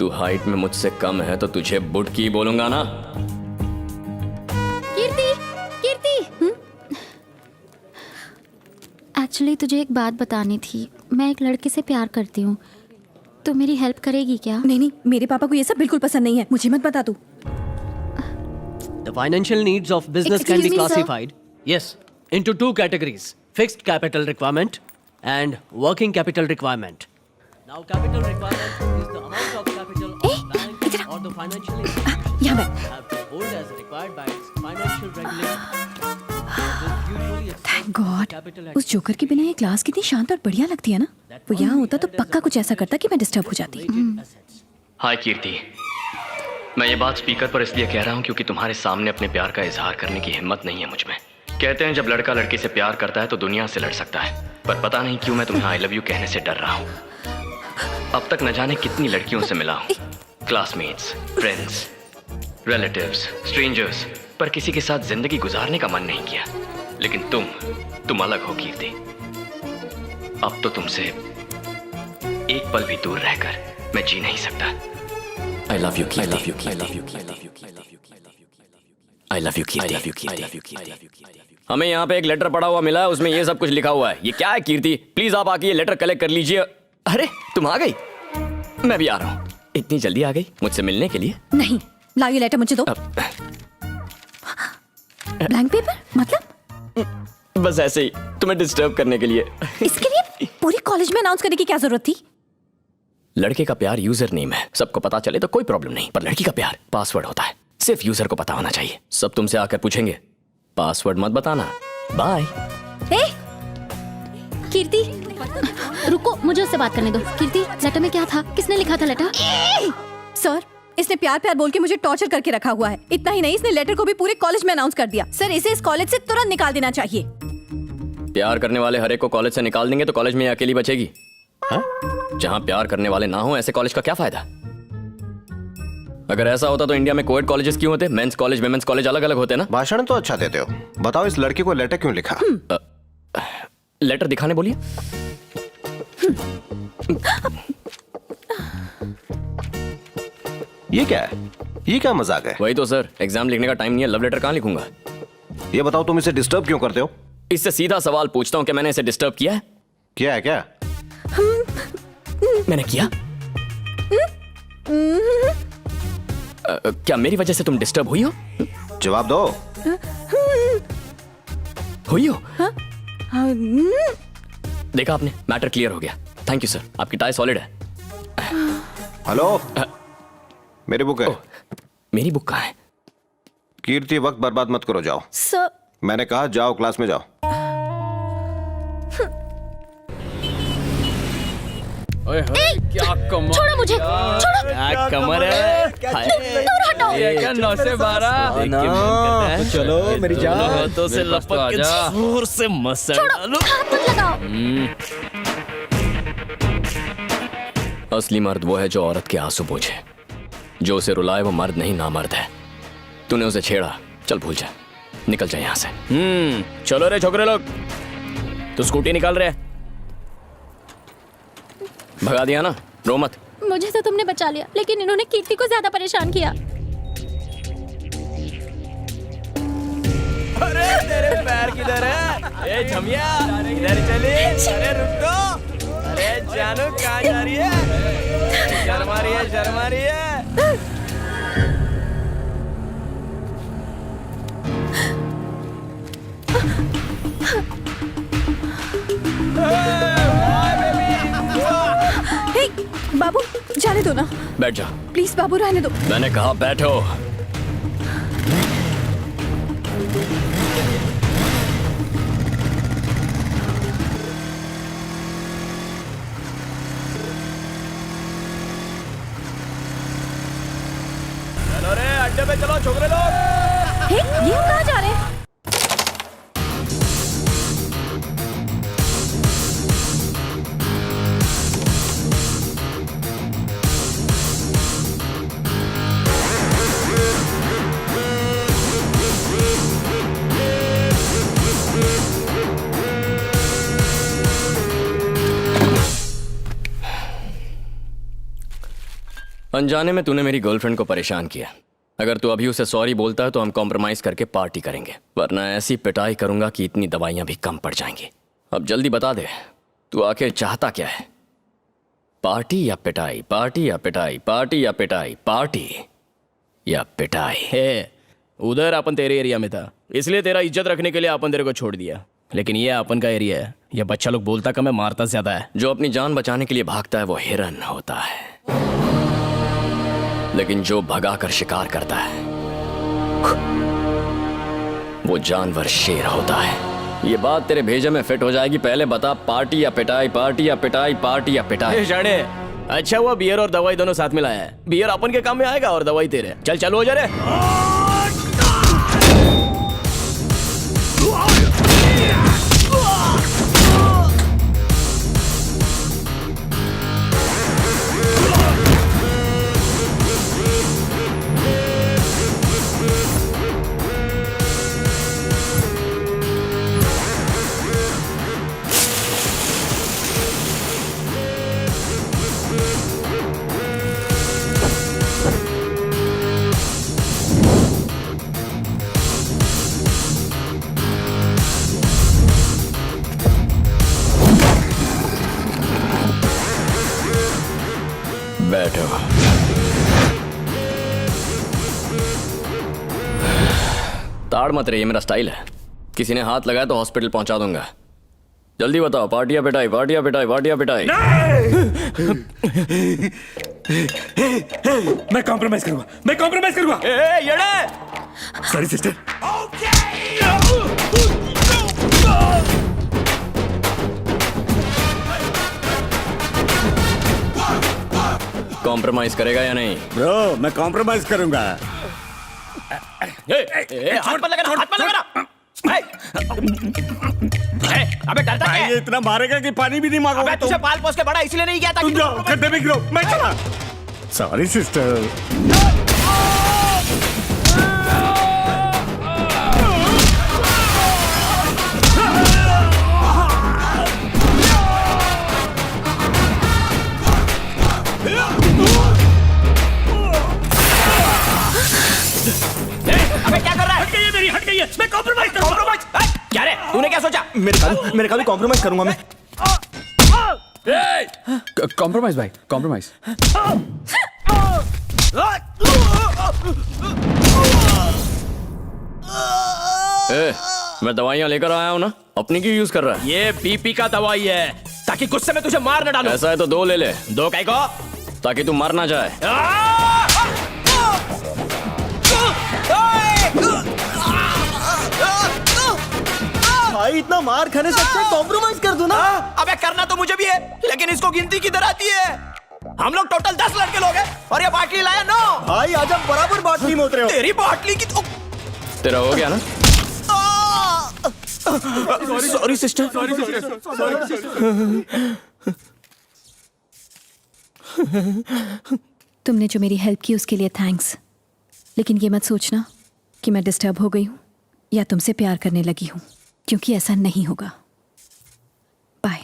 तू हाइट में मुझसे कम है तो तुझे बुटकी बोलूंगा ना। कीर्ति, कीर्ति। एक्चुअली तुझे एक बात बतानी थी। मैं एक लड़के से प्यार करती हूँ, तो मेरी हेल्प करेगी क्या? नहीं नहीं, मेरे पापा को ये सब बिल्कुल पसंद नहीं है, मुझे मत बता तू। The financial needs of business can be Excuse me, sir. classified, yes, into two categories: fixed capital requirement and working capital requirement. Now, capital requirement is the amount of capital of bank or the financial institution यहाँ बैठ। have to hold as required by its financial regulator. This usually exceeds thank God, capital उस joker के बिना ये class कितनी शांत और बढ़िया लगती है ना। वो यहाँ होता तो पक्का कुछ ऐसा करता कि मैं डिस्टर्ब हो जाती। assets. हाय कीर्ति, मैं ये बात स्पीकर पर इसलिए कह रहा हूँ क्योंकि तुम्हारे सामने अपने प्यार का इजहार करने की हिम्मत नहीं है मुझ में। कहते हैं जब लड़का लड़की से प्यार करता है तो दुनिया से लड़ सकता है, पर पता नहीं क्यों मैं तुम्हें आई लव यू कहने से डर रहा हूँ। अब तक न जाने कितनी लड़कियों से मिला हूँ, क्लासमेट्स, फ्रेंड्स, रिलेटिव्स, स्ट्रेंजर्स, पर किसी के साथ जिंदगी गुजारने का मन नहीं किया। लेकिन तुम अलग हो कीर्ति। अब तो तुमसे एक पल भी दूर रहकर मैं जी नहीं सकता। I love you, I love you, I love you, I love you, I love you, I love you, I love you, I love you. हमें यहाँ पे एक लेटर पड़ा हुआ मिला है, उसमें ये सब कुछ लिखा हुआ है। ये क्या है कीर्ति? प्लीज आप आके ये लेटर कलेक्ट कर लीजिए। अरे तुम आ गई? मैं भी आ रहा हूँ। इतनी जल्दी आ गई मुझसे मिलने के लिए? नहीं, लाओ ये लेटर मुझे दो। ब्लैंक पेपर मतलब? बस ऐसे ही तुम्हें डिस्टर्ब करने के लिए। इसके लिए पूरी कॉलेज में अनाउंस करने की क्या जरूरत थी? लड़के का प्यार यूजर नेम है, सबको पता चले तो कोई प्रॉब्लम नहीं, पर लड़की का प्यार पासवर्ड होता है, सिर्फ यूजर को पता होना चाहिए। सब तुमसे आकर पूछेंगे, पासवर्ड मत बताना। बाय। कीर्ति, रुको, मुझे उससे बात करने दो। कीर्ति, लेटर में क्या था? किसने लिखा था लेटर? सर, इसने प्यार प्यार बोल के मुझे टॉर्चर करके रखा हुआ है। इतना ही नहीं, इसने लेटर को भी पूरे कॉलेज में अनाउंस कर दिया। सर, इसे इस कॉलेज से तुरंत निकाल देना चाहिए। प्यार करने वाले हर एक को कॉलेज से निकाल देंगे तो कॉलेज में ये अकेली बचेगी। हाँ? जहाँ प्यार करने वाले ना हो, ऐसे कॉलेज का क्या फायदा? अगर ऐसा होता तो इंडिया में कोएड कॉलेजेस क्यों होते? मेंस कॉलेज, विमेंस कॉलेज अलग अलग होते ना। भाषण तो अच्छा देते हो, बताओ इस लड़की को लेटर क्यों लिखा? लेटर दिखाने बोलिए। ये क्या है? ये क्या मजाक है? वही तो सर, एग्जाम लिखने का टाइम नहीं है, लव लेटर कहाँ लिखूंगा? ये बताओ तुम इसे डिस्टर्ब क्यों करते हो? इससे सीधा सवाल पूछता हूँ कि मैंने इसे डिस्टर्ब किया है? क्या है क्या? मैंने किया? क्या मेरी वजह से तुम डिस्टर्ब हुई हो? जवाब दो। हुई हो? देखा आपने, मैटर क्लियर हो गया। थैंक यू सर, आपकी टाई सॉलिड है। हेलो, मेरी बुक है। मेरी बुक कहाँ है? कीर्ति, वक्त बर्बाद मत करो, जाओ। सर, मैंने कहा जाओ, क्लास में जाओ। क्या कमर, छोड़ो मुझे, छोड़ो। क्या कमर है? दूर हटो। ये क्या 9 से 12? चलो मेरी जान, हाथों से लपक के जोर से मसल डालो। हाथ मत लगाओ। असली मर्द वो है जो औरत के आंसू पोंछे। जो उसे रुलाए वो मर्द नहीं, नामर्द है। तूने उसे छेड़ा, चल भूल जा, निकल जा यहाँ से। चलो रे छोकरे लोग, तू स्कूटी निकाल रहे? भगा दिया ना, रो मत। मुझे तो तुमने बचा लिया, लेकिन इन्होंने कीर्ति को ज्यादा परेशान किया। अरे तेरे पैर किधर है? ए झमिया, इधर चली। अरे रुक तो। अरे जानू कहाँ जा रही है? शर्मा रही है, शर्मा रही है। बाबू जाने दो ना, बैठ जा। प्लीज बाबू रहने दो। मैंने कहा बैठो। चलो रे, अड्डे पे चलो छोकरे लोग। हे, ये हम कहाँ जा रहे हैं? अनजाने में तूने मेरी गर्लफ्रेंड को परेशान किया। अगर तू अभी उसे सॉरी बोलता है तो हम कॉम्प्रोमाइज करके पार्टी करेंगे, वरना ऐसी पिटाई करूंगा कि इतनी दवाइयां भी कम पड़ जाएंगी। अब जल्दी बता दे, तू आखिर चाहता क्या है? पार्टी या पिटाई, पार्टी या पिटाई, पार्टी या पिटाई, पार्टी या पिटाई? हे, उधर अपन तेरे एरिया में था, इसलिए तेरा इज्जत रखने के लिए अपन तेरे को छोड़ दिया। लेकिन ये अपन का एरिया है, ये बच्चा लोग बोलता कम है, मारता ज्यादा है। जो अपनी जान बचाने के लिए भागता है वो हिरन होता है, लेकिन जो भगा कर शिकार करता है वो जानवर शेर होता है। ये बात तेरे भेजे में फिट हो जाएगी। पहले बता, पार्टी या पिटाई, पार्टी या पिटाई, पार्टी या पिटाई? जाने अच्छा हुआ बियर और दवाई दोनों साथ मिलाया है। बियर अपन के काम में आएगा और दवाई तेरे। चल चलो हो जा रे। बैठो। ताड़ मत रही, ये मेरा स्टाइल है। किसी ने हाथ लगाया तो हॉस्पिटल पहुंचा दूंगा। जल्दी बताओ, पार्टी या पिटाई, पार्टी या पिटाई, पार्टी या पिटाई? मैं कॉम्प्रोमाइज करूंगा, मैं कॉम्प्रोमाइज करूंगा। Sorry sister. कॉम्प्रोमाइज करेगा या नहीं? ब्रो, मैं कॉम्प्रोमाइज करूंगा। हाथ पर लगाना, हाथ पर लगाना। अबे डरता क्या है? ये इतना मारेगा कि पानी भी नहीं मांगोगे। अबे तुझे पाल पोस के बड़ा इसलिए नहीं किया था। तुम जाओ, गड्ढे में गिरो, मैं चला। Sorry sister. अबे क्या कर रहा है? हट गई है, मैं कॉम्प्रोमाइज करूंगा। क्या रे, तूने क्या सोचा? मेरे का भी कॉम्प्रोमाइज करूंगा मैं। कॉम्प्रोमाइज भाई, कॉम्प्रोमाइज। मैं दवाइयां लेकर आया हूं ना, अपनी क्यों यूज कर रहा है? ये बीपी का दवाई है, ताकि गुस्से में तुझे मार न डालूं। ऐसा है तो 2 ले ले। 2 काय को? ताकि तू मर ना जाए। भाई इतना मार खाने से अच्छा कॉम्प्रोमाइज कर दो ना। अबे करना तो मुझे भी है, लेकिन इसको गिनती किधर आती है? हम लोग टोटल 10 लड़के लोग हैं और ये बाटली लाया 9। भाई आज आप बराबर बाटली में उतरे हो। तेरी बाटली की तो तेरा हो गया ना? Sorry sister. तुमने जो मेरी हेल्प की उसके लिए थैंक्स, लेकिन ये मत सोचना कि मैं डिस्टर्ब हो गई हूँ या तुमसे प्यार करने लगी हूँ, क्योंकि ऐसा नहीं होगा। बाय।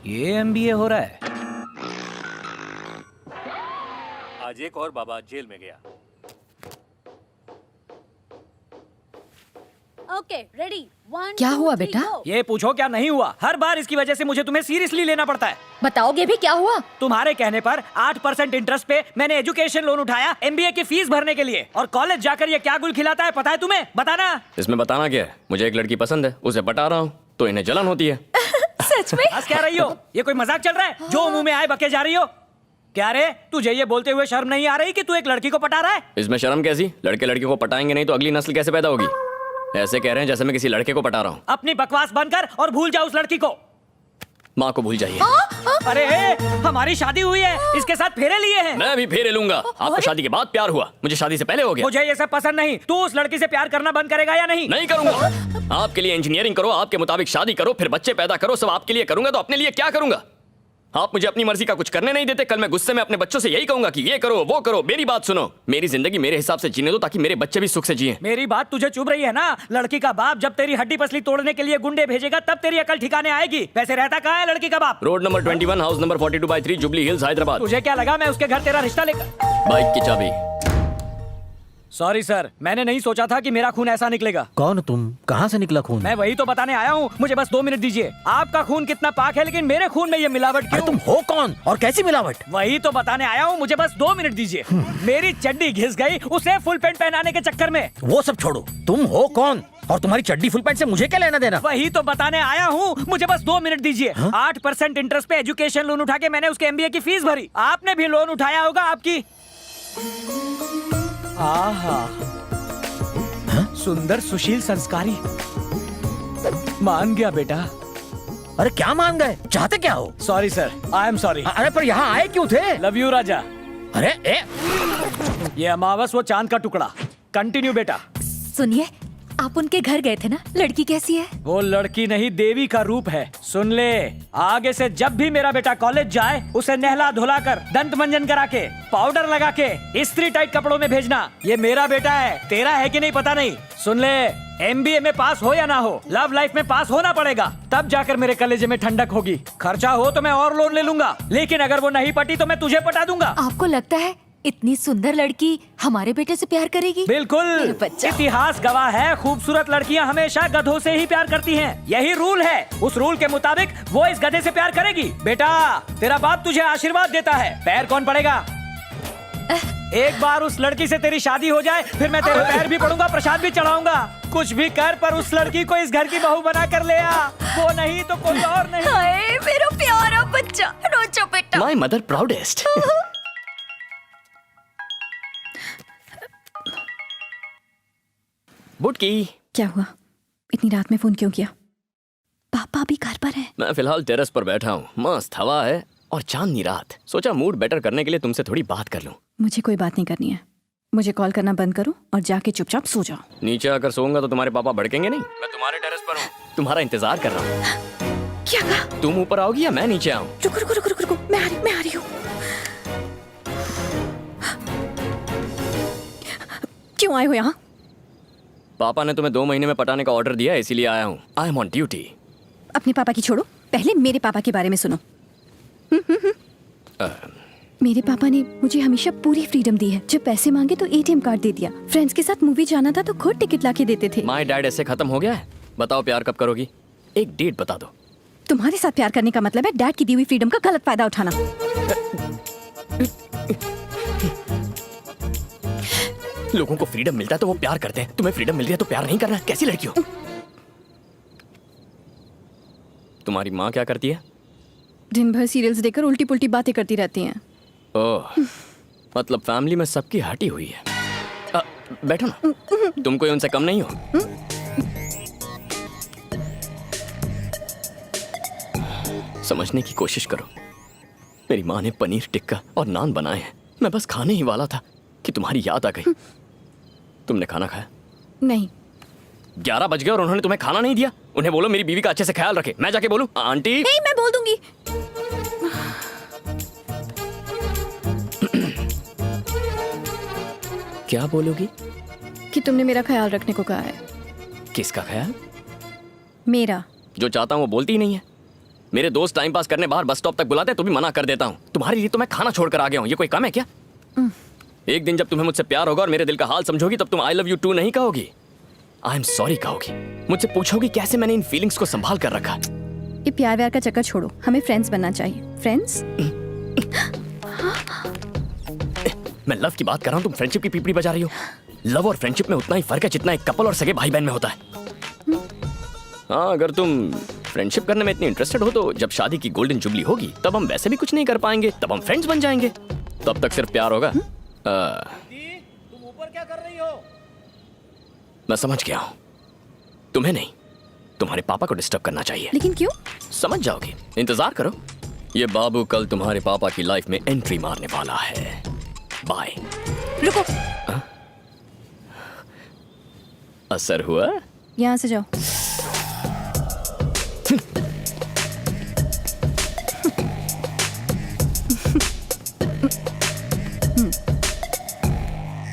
ये एमबीए हो रहा है। आज एक और बाबा जेल में गया। ओके रेडी, 1 क्या 2, हुआ 3, बेटा? go। ये पूछो क्या नहीं हुआ। हर बार इसकी वजह से मुझे तुम्हें सीरियसली लेना पड़ता है। बताओगे भी क्या हुआ? तुम्हारे कहने पर 8% इंटरेस्ट पे मैंने एजुकेशन लोन उठाया एमबीए की फीस भरने के लिए, और कॉलेज जाकर ये क्या गुल खिलाता है पता है तुम्हें? बताना। इसमें बताना क्या है? मुझे एक लड़की पसंद है, उसे पटा रहा हूँ, तो इन्हें जलन होती है। सच में? हंस क्या रही हो? ये कोई मजाक चल रहा है? जो मुंह में आए बके जा रही हो। क्या रे, तुझे ये बोलते हुए शर्म नहीं आ रही कि तू एक लड़की को पटा रहा है? इसमें शर्म कैसी? लड़के लड़कियों को पटाएंगे नहीं तो अगली नस्ल कैसे पैदा होगी? ऐसे कह रहे हैं जैसे मैं किसी लड़के को पटा रहा हूँ। अपनी बकवास बंद कर और भूल जा उस लड़की को। माँ को भूल जाइए। अरे हमारी शादी हुई है, इसके साथ फेरे लिए हैं। मैं भी फेरे लूंगा। आपको शादी के बाद प्यार हुआ, मुझे शादी से पहले हो गया। मुझे ये सब पसंद नहीं। तू उस लड़की से प्यार करना बंद करेगा या नहीं? नहीं करूंगा। आपके लिए इंजीनियरिंग करो, आपके मुताबिक शादी करो, फिर बच्चे पैदा करो, सब आपके लिए करूंगा, तो अपने लिए क्या करूंगा? आप मुझे अपनी मर्जी का कुछ करने नहीं देते। कल मैं गुस्से में अपने बच्चों से यही कहूंगा कि ये करो वो करो। मेरी बात सुनो, मेरी जिंदगी मेरे हिसाब से जीने दो ताकि मेरे बच्चे भी सुख से जिए। मेरी बात तुझे चुभ रही है ना? लड़की का बाप जब तेरी हड्डी पसली तोड़ने के लिए गुंडे भेजेगा तब तेरी अकल ठिकाने आएगी। वैसे रहता कहाँ है लड़की का बाप? Road number 21, house number 42/3, jubilee hills, Hyderabad. तुझे क्या लगा मैं उसके घर तेरा रिश्ता लेकर? बाइक की चाबी। सॉरी सर, मैंने नहीं सोचा था कि मेरा खून ऐसा निकलेगा। कौन तुम? कहाँ से निकला खून? मैं वही तो बताने आया हूँ, मुझे बस 2 मिनट दीजिए। आपका खून कितना पाक है, लेकिन मेरे खून में ये मिलावट क्यों? तुम हो कौन और कैसी मिलावट? वही तो बताने आया हूँ, मुझे बस 2 मिनट दीजिए। मेरी चड्डी घिस गई उसे फुल पैंट पहनाने के चक्कर में। वो सब छोड़ो, तुम हो कौन और तुम्हारी चड्डी फुल पैंट से मुझे क्या लेना देना? वही तो बताने आया हूँ, मुझे बस 2 मिनट दीजिए। 8% इंटरेस्ट पे एजुकेशन लोन उठा के मैंने उसके MBA की फीस भरी। आपने भी लोन उठाया होगा आपकी। आहा, सुंदर सुशील संस्कारी। मान गया बेटा। अरे क्या मान गए? चाहते क्या हो? Sorry sir, I am sorry. अरे पर यहाँ आए क्यों थे? लव यू राजा। अरे ये अमावस वो चांद का टुकड़ा। कंटिन्यू बेटा। सुनिए, आप उनके घर गए थे ना? लड़की कैसी है? वो लड़की नहीं, देवी का रूप है। सुन ले, आगे से जब भी मेरा बेटा कॉलेज जाए उसे नहला धुला कर, दंत मंजन करा के, पाउडर लगा के, इस्त्री टाइट कपड़ों में भेजना। ये मेरा बेटा है, तेरा है कि नहीं पता नहीं। सुन ले, MBA में पास हो या ना हो, लव लाइफ में पास होना पड़ेगा, तब जाकर मेरे कलेजे में ठंडक होगी। खर्चा हो तो मैं और लोन ले लूंगा, लेकिन अगर वो नहीं पटी तो मैं तुझे पटा दूंगा। आपको लगता है इतनी सुंदर लड़की हमारे बेटे से प्यार करेगी? बिल्कुल, इतिहास गवाह है, खूबसूरत लड़कियां हमेशा गधों से ही प्यार करती हैं। यही रूल है। उस रूल के मुताबिक वो इस गधे से प्यार करेगी। बेटा, तेरा बाप तुझे आशीर्वाद देता है, पैर कौन पड़ेगा? एक बार उस लड़की से तेरी शादी हो जाए, फिर मैं तेरे पैर भी पड़ूंगा, प्रसाद भी चढ़ाऊंगा। कुछ भी कर, पर उस लड़की को इस घर की बहू बना कर ले आ। वो नहीं तो कोई और नहीं। हाय मेरा प्यारा बच्चा, रोचो बेटा। My mother proudest. बुटकी, क्या हुआ? इतनी रात में फोन क्यों किया? पापा भी घर पर है? मैं फिलहाल टेरेस पर बैठा हूँ, मस्त हवा है और चांदनी रात। सोचा मूड बेटर करने के लिए तुमसे थोड़ी बात कर लूं। मुझे कोई बात नहीं करनी है। मुझे कॉल करना बंद करो और जाके चुपचाप सो जाओ। नीचे आकर सोऊंगा तो तुम्हारे पापा भड़केंगे नहीं? मैं तुम्हारे टेरेस पर हूँ, तुम्हारा इंतजार कर रहा हूँ। क्या कहा? तुम ऊपर आओगी या मैं नीचे आऊँ? रुको रुको रुको रुको, मैं आ रही हूँ। क्यों आए हो यहाँ? पापा ने तुम्हें 2 महीने में पटाने का ऑर्डर दिया है, इसीलिए आया हूँ। I am on duty. अपने पापा की छोड़ो, पहले मेरे पापा के बारे में सुनो। मेरे पापा ने मुझे हमेशा पूरी फ्रीडम दी है। जब पैसे मांगे तो ATM कार्ड दे दिया। फ्रेंड्स के साथ मूवी जाना था तो खुद टिकट लाके देते थे। माय डैड ऐसे खत्म हो गया है? बताओ प्यार कब करोगी? एक डेट बता दो। तुम्हारे साथ प्यार करने का मतलब है डैड की दी हुई फ्रीडम का गलत फायदा उठाना। लोगों को फ्रीडम मिलता है तो वो प्यार करते हैं, तुम्हें फ्रीडम मिल रही है तो प्यार नहीं करना? कैसी लड़की हो? तुम्हारी माँ क्या करती है? दिन भर सीरियल्स देखकर उल्टी पुल्टी बातें करती रहती हैं। ओह, मतलब फैमिली में सबकी हटी हुई है। बैठो ना, तुम कोई उनसे कम नहीं हो। समझने की कोशिश करो। मेरी माँ ने पनीर टिक्का और नान बनाए हैं, मैं बस खाने ही वाला था कि तुम्हारी याद आ गई। तुमने खाना खाया? नहीं। 11 बज गए और उन्होंने तुम्हें खाना नहीं दिया। उन्हें बोलो मेरी बीवी का अच्छे से ख्याल रखे। मैं जाके बोलूं? आंटी नहीं, मैं बोल दूंगी। क्या बोलोगी? कि तुमने मेरा ख्याल रखने को कहा है। किसका ख्याल? मेरा। जो चाहता हूँ वो बोलती ही नहीं है। मेरे दोस्त टाइम पास करने बाहर बस स्टॉप तक बुलाते हैं तो भी मना कर देता हूँ। तुम्हारे लिए तो मैं खाना छोड़कर आ गया हूँ, ये कोई कम है क्या? एक दिन जब तुम्हें मुझसे प्यार होगा और मेरे दिल का हाल समझोगी तब तुम आई लव यू टू नहीं कहोगी, आई एम सॉरी कहोगी। मुझसे पूछोगी कैसे मैंने इन फीलिंग्स को संभाल कर रखा। ये प्यार व्यार का चक्कर छोड़ो, हमें फ्रेंड्स बनना चाहिए। फ्रेंड्स? मैं लव की बात कर रहा हूँ, तुम फ्रेंडशिप की पीपड़ी बजा रही हो। लव और फ्रेंडशिप में उतना ही फर्क है जितना एक कपल और सगे भाई बहन में होता है। हाँ, अगर तुम फ्रेंडशिप करने में इतनी इंटरेस्टेड हो तो जब शादी की गोल्डन जुबली होगी तब हम वैसे भी कुछ नहीं कर पाएंगे, तब हम फ्रेंड्स बन जाएंगे। तब तक सिर्फ प्यार होगा। तुम ऊपर क्या कर रही हो? मैं समझ गया हूँ, तुम्हें नहीं तुम्हारे पापा को डिस्टर्ब करना चाहिए। लेकिन क्यों? समझ जाओगे, इंतजार करो। ये बाबू कल तुम्हारे पापा की लाइफ में एंट्री मारने वाला है। बाय। रुको। असर हुआ? यहाँ से जाओ।